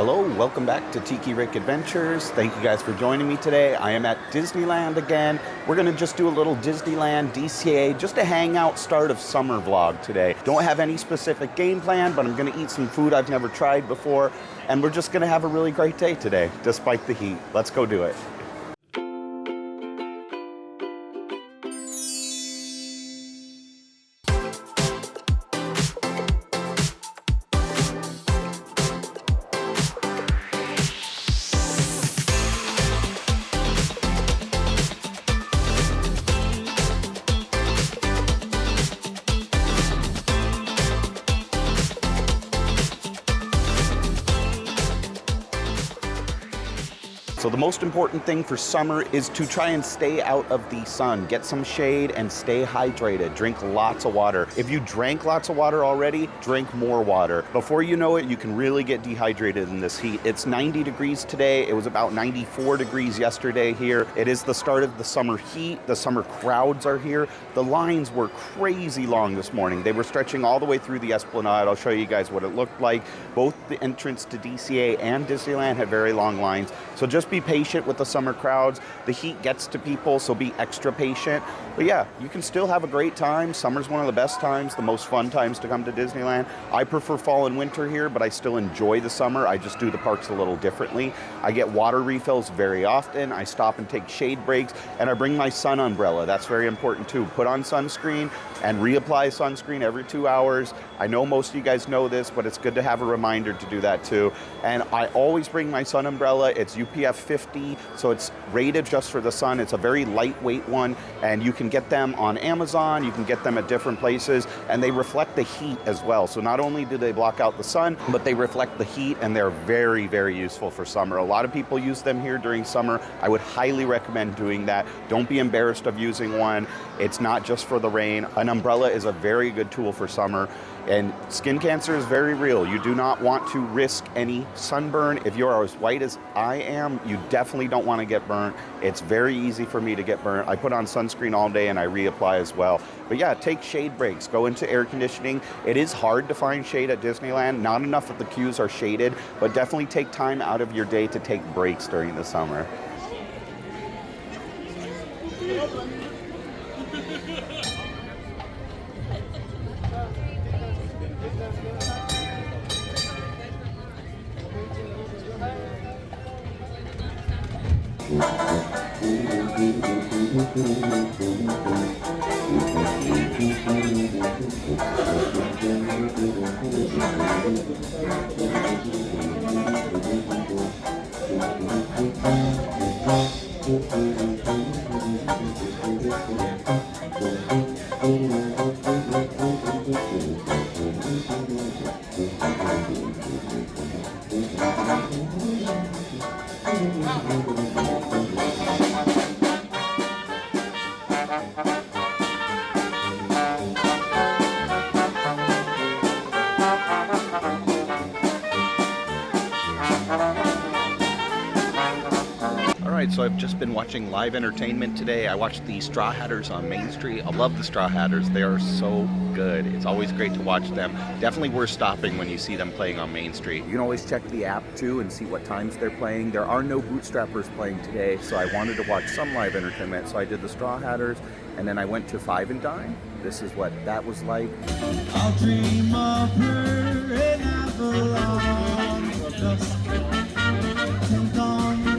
Hello, welcome back to Tiki Rick Adventures. Thank you guys for joining me today. I am at Disneyland again. We're gonna just do a little Disneyland DCA, just a hangout start of summer vlog today. Don't have any specific game plan, but I'm gonna eat some food I've never tried before, and we're just gonna have a really great day today, despite the heat. Let's go do it. So the most important thing for summer is to try and stay out of the sun. Get some shade and stay hydrated. Drink lots of water. If you drank lots of water already, drink more water. Before you know it, you can really get dehydrated in this heat. It's 90 degrees today. It was about 94 degrees yesterday here. It is the start of the summer heat. The summer crowds are here. The lines were crazy long this morning. They were stretching all the way through the Esplanade. I'll show you guys what it looked like. Both the entrance to DCA and Disneyland had very long lines. So just be patient with the summer crowds. The heat gets to people, so be extra patient. But yeah, you can still have a great time. Summer's one of the best times, the most fun times to come to Disneyland. I prefer fall and winter here, but I still enjoy the summer. I just do the parks a little differently. I get water refills very often. I stop and take shade breaks, and I bring my sun umbrella. That's very important too. Put on sunscreen and reapply sunscreen every 2 hours. I know most of you guys know this, but it's good to have a reminder to do that too. And I always bring my sun umbrella. It's UPF 50, so it's rated just for the sun. It's a very lightweight one, and you can get them on Amazon, you can get them at different places, and they reflect the heat as well. So not only do they block out the sun, but they reflect the heat, and they're very, very useful for summer. A lot of people use them here during summer. I would highly recommend doing that. Don't be embarrassed of using one. It's not just for the rain. An umbrella is a very good tool for summer. And skin cancer is very real. You do not want to risk any sunburn. If you're as white as I am, you definitely don't want to get burnt. It's very easy for me to get burnt. I put on sunscreen all day and I reapply as well. But yeah, take shade breaks. Go into air conditioning. It is hard to find shade at Disneyland. Not enough of the queues are shaded, but definitely take time out of your day to take breaks during the summer. So I've just been watching live entertainment today. I watched the Straw Hatters on Main Street. I love the Straw Hatters. They are so good. It's always great to watch them. Definitely worth stopping when you see them playing on Main Street. You can always check the app too and see what times they're playing. There are no Bootstrappers playing today, so I wanted to watch some live entertainment. So I did the Straw Hatters, and then I went to Five and Dine. This is what that was like. I'll dream of her in Avalon, dusk till dawn.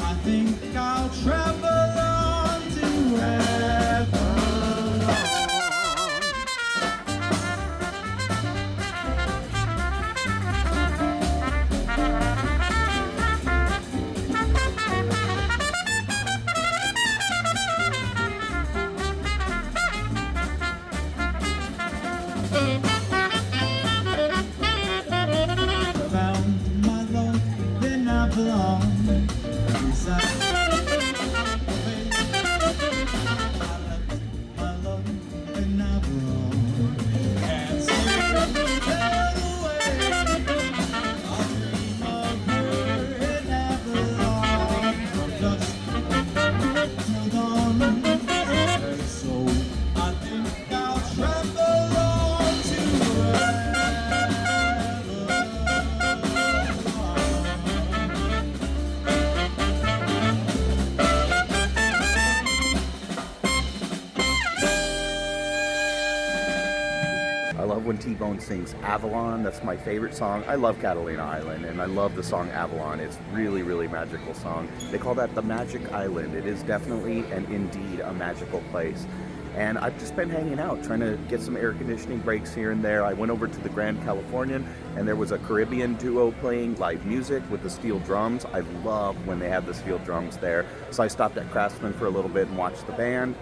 I think I'll travel on to heaven. song sings Avalon. That's my favorite song. I love Catalina Island, and I love the song Avalon. It's really, really magical song. They call that the Magic Island. It is definitely and indeed a magical place. And I've just been hanging out, trying to get some air conditioning breaks here and there. I went over to the Grand Californian, and there was a Caribbean duo playing live music with the steel drums. I love when they have the steel drums there. So I stopped at Craftsman for a little bit and watched the band.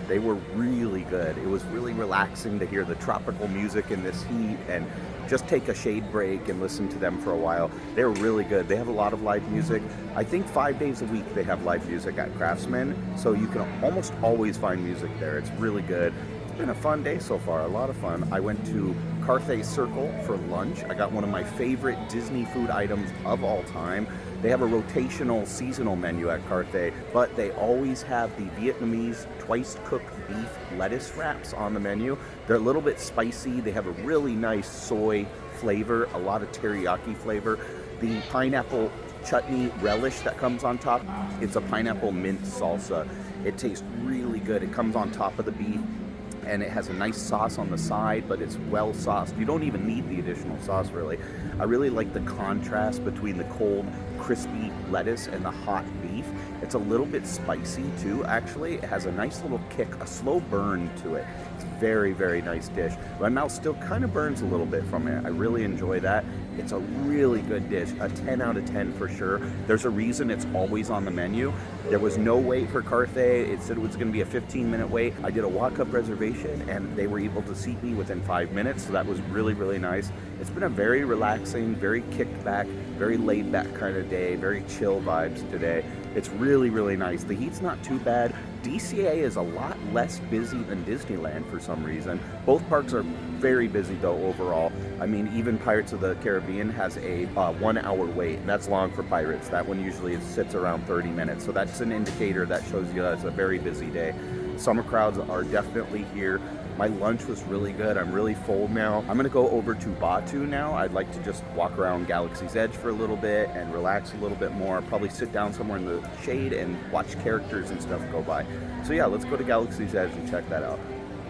They were really good. It was really relaxing to hear the tropical music in this heat and just take a shade break and listen to them for a while. They were really good. They have a lot of live music. I think 5 days a week they have live music at Craftsman, so you can almost always find music there. It's really good. It's been a fun day so far, a lot of fun. I went to Carthay Circle for lunch. I got one of my favorite Disney food items of all time. They have a rotational seasonal menu at Carthay, but they always have the Vietnamese twice-cooked beef lettuce wraps on the menu. They're a little bit spicy. They have a really nice soy flavor, a lot of teriyaki flavor. The pineapple chutney relish that comes on top, it's a pineapple mint salsa. It tastes really good. It comes on top of the beef, and it has a nice sauce on the side, but it's well sauced. You don't even need the additional sauce, really. I really like the contrast between the cold, crispy lettuce and the hot beef. It's a little bit spicy too, actually. It has a nice little kick, a slow burn to it. It's very, very nice dish. My mouth still kind of burns a little bit from it. I really enjoy that. It's a really good dish, a 10 out of 10 for sure. There's a reason it's always on the menu. There was no wait for Carthay. It said it was gonna be a 15-minute wait. I did a walk-up reservation and they were able to seat me within 5 minutes, so that was really, really nice. It's been a very relaxing, very kicked back, very laid back kind of day, very chill vibes today. It's really, really nice. The heat's not too bad. DCA is a lot less busy than Disneyland for some reason. Both parks are very busy though overall. I mean, even Pirates of the Caribbean has a 1 hour wait, and that's long for Pirates. That one usually sits around 30 minutes. So that's an indicator that shows you that it's a very busy day. Summer crowds are definitely here. My lunch was really good. I'm really full now. I'm gonna go over to Batu now. I'd like to just walk around Galaxy's Edge for a little bit and relax a little bit more. Probably sit down somewhere in the shade and watch characters and stuff go by. So yeah, let's go to Galaxy's Edge and check that out.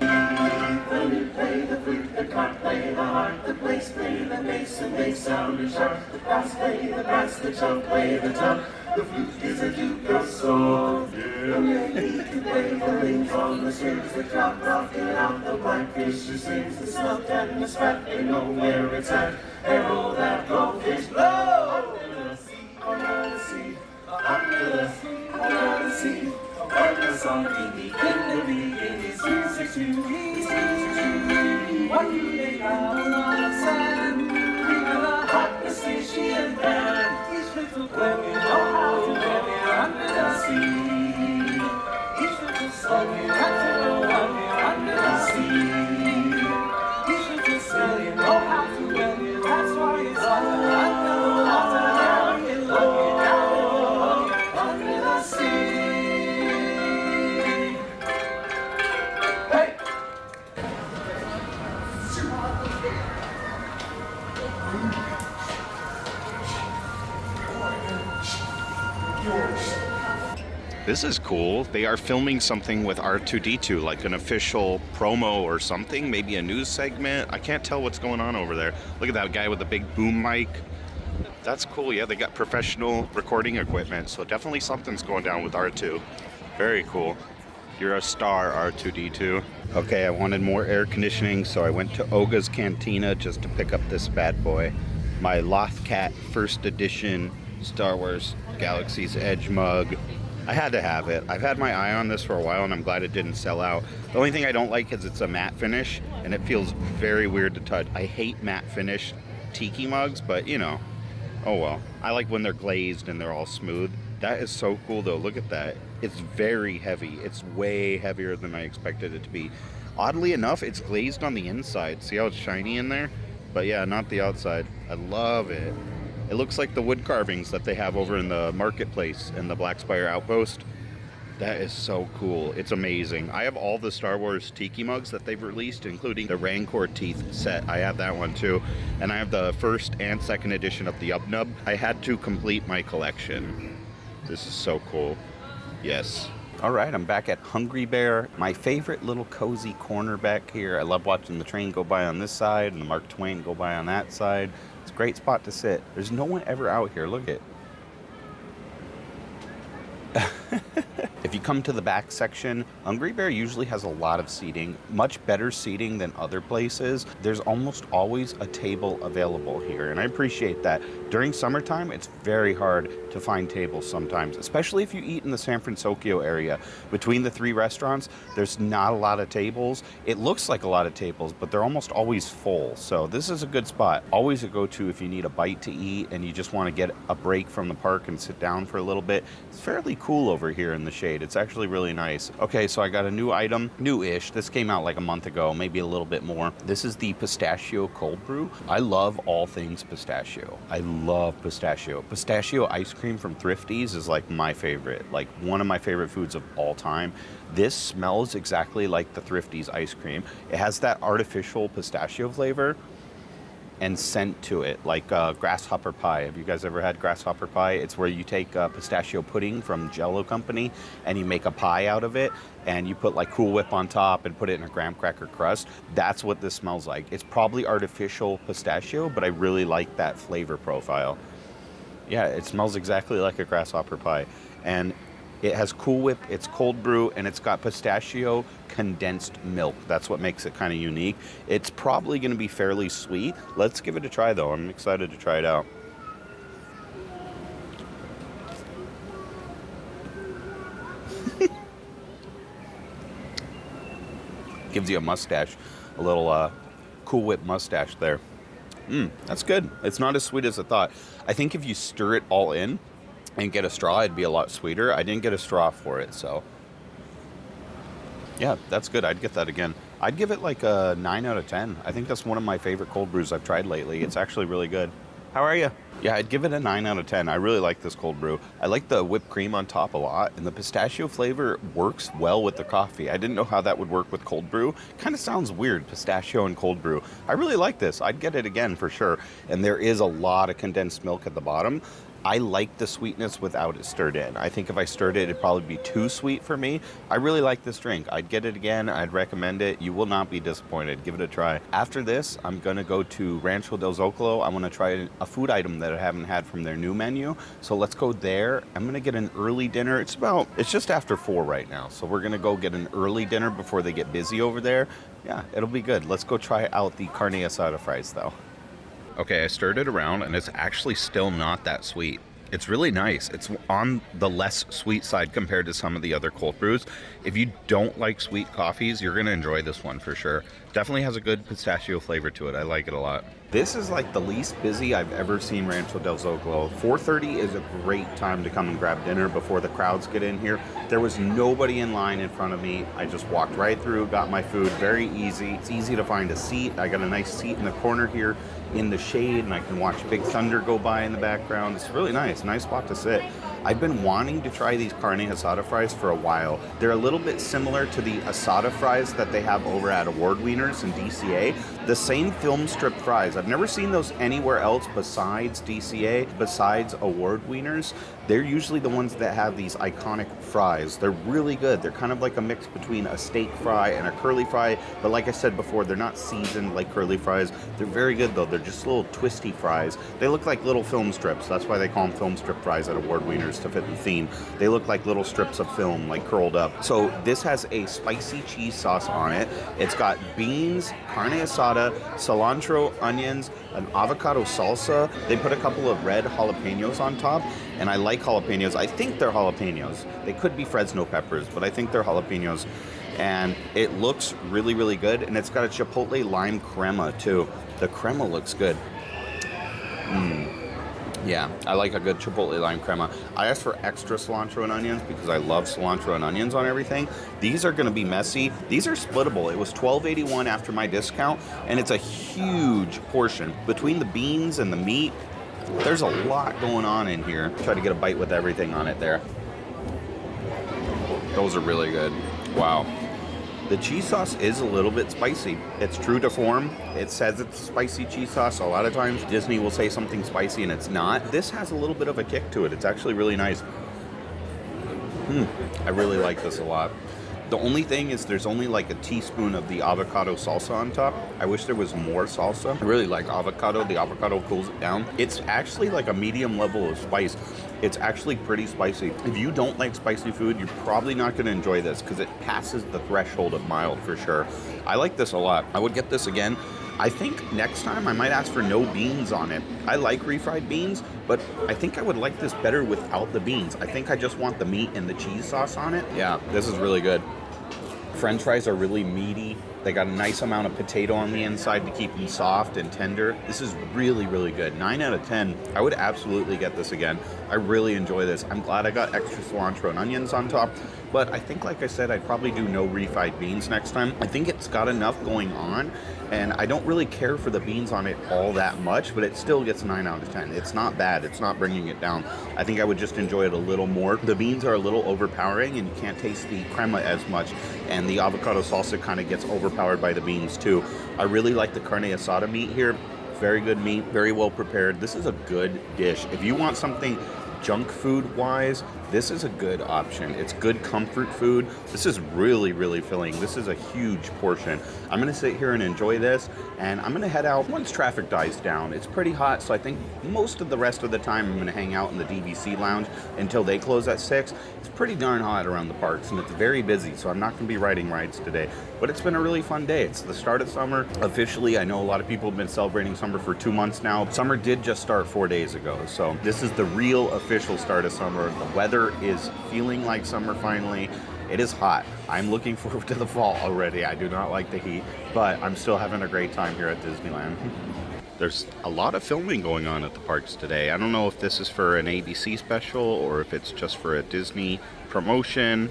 The lute play, the flute, the cart play, the harp, the bass play, the bass and bass sound is sharp. The brass play, the brass, the chub play, the chub. The flute is a cute girl song. The lady can play the rings on the strings. The clock rocking out the blackfish who sings. The snout and the spat, they know where it's at. Arrow that goldfish blow. Under the sea, under the sea, under the sea, under the sea. When the song can begin to be, it is music to me. It's music to me. What do they have on the sand? We got a hot Mississippian band. Each little play, we know how to get it under the sea. Each little song, you have to know how we're under the sea. Each little spell, you know how to get it. That's why it's under the water. Now you love it down under the sea. This is cool. They are filming something with R2-D2, like an official promo or something, maybe a news segment. I can't tell what's going on over there. Look at that guy with the big boom mic. That's cool. Yeah, they got professional recording equipment, so definitely something's going down with R2. Very cool. You're a star, R2-D2. Okay, I wanted more air conditioning, so I went to Oga's Cantina just to pick up this bad boy. My Lothcat First Edition Star Wars Galaxy's Edge mug. I had to have it. I've had my eye on this for a while, and I'm glad it didn't sell out. The only thing I don't like is it's a matte finish, and it feels very weird to touch. I hate matte finish Tiki mugs, but you know, oh well. I like when they're glazed and they're all smooth. That is so cool though. Look at that. It's very heavy. It's way heavier than I expected it to be. Oddly enough, it's glazed on the inside. See how it's shiny in there? But yeah, not the outside. I love it. It looks like the wood carvings that they have over in the marketplace in the Black Spire Outpost. That is so cool. It's amazing. I have all the Star Wars Tiki mugs that they've released, including the Rancor teeth set. I have that one too. And I have the first and second edition of the Up Nub. I had to complete my collection. This is so cool. Yes. All right, I'm back at Hungry Bear, my favorite little cozy corner back here. I love watching the train go by on this side and the Mark Twain go by on that side. It's a great spot to sit. There's no one ever out here. Look at If you come to the back section, Hungry Bear usually has a lot of seating, much better seating than other places. There's almost always a table available here, and I appreciate that. During summertime, it's very hard to find tables sometimes, especially if you eat in the San Francisco area. Between the three restaurants, there's not a lot of tables. It looks like a lot of tables, but they're almost always full. So this is a good spot. Always a go-to if you need a bite to eat and you just want to get a break from the park and sit down for a little bit. It's fairly cool over here in the shade. It's actually really nice. Okay, so I got a new item, new-ish. This came out like a month ago, maybe a little bit more. This is the pistachio cold brew. I love all things pistachio. I love pistachio. Pistachio ice cream from Thrifty's is like my favorite, like one of my favorite foods of all time. This smells exactly like the Thrifty's ice cream. It has that artificial pistachio flavor and scent to it, like grasshopper pie. Have you guys ever had grasshopper pie? It's where you take pistachio pudding from Jell-O Company and you make a pie out of it, and you put like Cool Whip on top and put it in a graham cracker crust. That's what this smells like. It's probably artificial pistachio, but I really like that flavor profile. Yeah, it smells exactly like a grasshopper pie. And it has Cool Whip, it's cold brew, and it's got pistachio condensed milk. That's what makes it kind of unique. It's probably going to be fairly sweet. Let's give it a try, though. I'm excited to try it out. Gives you a mustache, a little Cool Whip mustache there. That's good. It's not as sweet as I thought. I think if you stir it all in and get a straw, it'd be a lot sweeter. I didn't get a straw for it, so yeah, that's good. I'd get that again. I'd give it like a 9 out of 10. I think that's one of my favorite cold brews I've tried lately. It's actually really good. How are you? Yeah, I'd give it a 9 out of 10. I really like this cold brew. I like the whipped cream on top a lot, and the pistachio flavor works well with the coffee. I didn't know how that would work with cold brew. Kind of sounds weird, pistachio and cold brew. I really like this. I'd get it again for sure. And there is a lot of condensed milk at the bottom. I like the sweetness without it stirred in. I think if I stirred it, it'd probably be too sweet for me. I really like this drink. I'd get it again. I'd recommend it. You will not be disappointed. Give it a try. After this, I'm going to go to Rancho del Zocalo. I want to try a food item that I haven't had from their new menu. So let's go there. I'm going to get an early dinner. It's just after 4 right now. So we're going to go get an early dinner before they get busy over there. Yeah, it'll be good. Let's go try out the carne asada fries though. Okay, I stirred it around and it's actually still not that sweet. It's really nice. It's on the less sweet side compared to some of the other cold brews. If you don't like sweet coffees, you're gonna enjoy this one for sure. Definitely has a good pistachio flavor to it. I like it a lot. This is like the least busy I've ever seen Rancho del Zocalo. 4:30 is a great time to come and grab dinner before the crowds get in here. There was nobody in line in front of me. I just walked right through, got my food, very easy. It's easy to find a seat. I got a nice seat in the corner here in the shade, and I can watch Big Thunder go by in the background. It's really nice spot to sit. I've been wanting to try these carne asada fries for a while. They're a little bit similar to the asada fries that they have over at Award Wieners in DCA. The same film strip fries. I've never seen those anywhere else besides DCA, besides Award Wieners. They're usually the ones that have these iconic fries. They're really good. They're kind of like a mix between a steak fry and a curly fry, but like I said before, they're not seasoned like curly fries. They're very good though. They're just little twisty fries. They look like little film strips. That's why they call them film strip fries at Award Wieners, to fit the theme. They look like little strips of film, like curled up. So this has a spicy cheese sauce on it. It's got beans, carne asada, enchilada, cilantro, onions, an avocado salsa. They put a couple of red jalapenos on top, and I like jalapenos. I think they're jalapenos. They could be Fresno peppers, but I think they're jalapenos. And it looks really, really good, and it's got a chipotle lime crema too. The crema looks good. Yeah, I like a good chipotle lime crema. I asked for extra cilantro and onions because I love cilantro and onions on everything. These are going to be messy. These are splittable. It was $12.81 after my discount, and it's a huge portion. Between the beans and the meat, there's a lot going on in here. Try to get a bite with everything on it there. Those are really good. Wow. The cheese sauce is a little bit spicy. It's true to form. It says it's spicy cheese sauce. A lot of times Disney will say something spicy and it's not. This has a little bit of a kick to it. It's actually really nice. I really like this a lot. The only thing is there's only like a teaspoon of the avocado salsa on top. I wish there was more salsa. I really like avocado. The avocado cools it down. It's actually like a medium level of spice. It's actually pretty spicy. If you don't like spicy food, you're probably not going to enjoy this because it passes the threshold of mild for sure. I like this a lot. I would get this again. I think next time I might ask for no beans on it. I like refried beans, but I think I would like this better without the beans. I think I just want the meat and the cheese sauce on it. Yeah, this is really good. French fries are really meaty. They got a nice amount of potato on the inside to keep them soft and tender. This is really, really good. 9 out of 10. I would absolutely get this again. I really enjoy this. I'm glad I got extra cilantro and onions on top. But I think, like I said, I'd probably do no refried beans next time. I think it's got enough going on, and I don't really care for the beans on it all that much, but it still gets 9 out of 10. It's not bad. It's not bringing it down. I think I would just enjoy it a little more. The beans are a little overpowering, and you can't taste the crema as much, and the avocado salsa kind of gets overpowered by the beans too. I really like the carne asada meat here. Very good meat, very well prepared. This is a good dish. If you want something junk food wise, this is a good option. It's good comfort food. This is really, really filling. This is a huge portion. I'm gonna sit here and enjoy this, and I'm gonna head out once traffic dies down. It's pretty hot, so I think most of the rest of the time I'm gonna hang out in the DVC lounge until they close at 6. It's pretty darn hot around the parks, and it's very busy, so I'm not gonna be riding rides today. But it's been a really fun day. It's the start of summer. Officially, I know a lot of people have been celebrating summer for 2 months now. Summer did just start 4 days ago, so this is the real official start of summer. The weather is feeling like summer finally. It is hot. I'm looking forward to the fall already. I do not like the heat, but I'm still having a great time here at Disneyland. There's a lot of filming going on at the parks today. I don't know if this is for an ABC special or if it's just for a Disney promotion.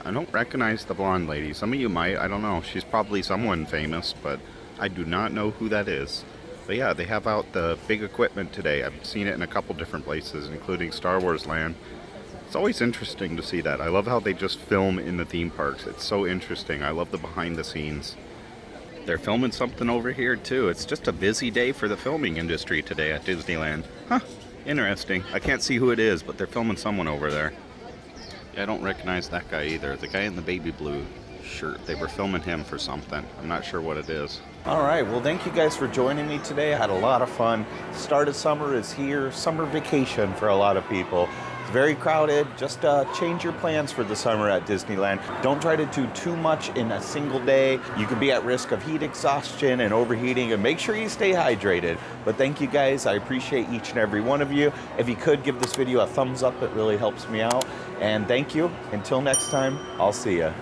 I don't recognize the blonde lady. Some of you might. I don't know. She's probably someone famous, but I do not know who that is. But yeah, they have out the big equipment today. I've seen it in a couple different places, including Star Wars Land. It's always interesting to see that. I love how they just film in the theme parks. It's so interesting. I love the behind the scenes. They're filming something over here too. It's just a busy day for the filming industry today at Disneyland. Huh, interesting. I can't see who it is, but they're filming someone over there. Yeah, I don't recognize that guy either. The guy in the baby blue shirt. They were filming him for something. I'm not sure what it is. All right, well, thank you guys for joining me today. I had a lot of fun. Start of summer is here. Summer vacation for a lot of people. It's very crowded. Just change your plans for the summer at Disneyland. Don't try to do too much in a single day. You could be at risk of heat exhaustion and overheating, and make sure you stay hydrated. But thank you guys. I appreciate each and every one of you. If you could give this video a thumbs up, it really helps me out. And thank you. Until next time, I'll see ya.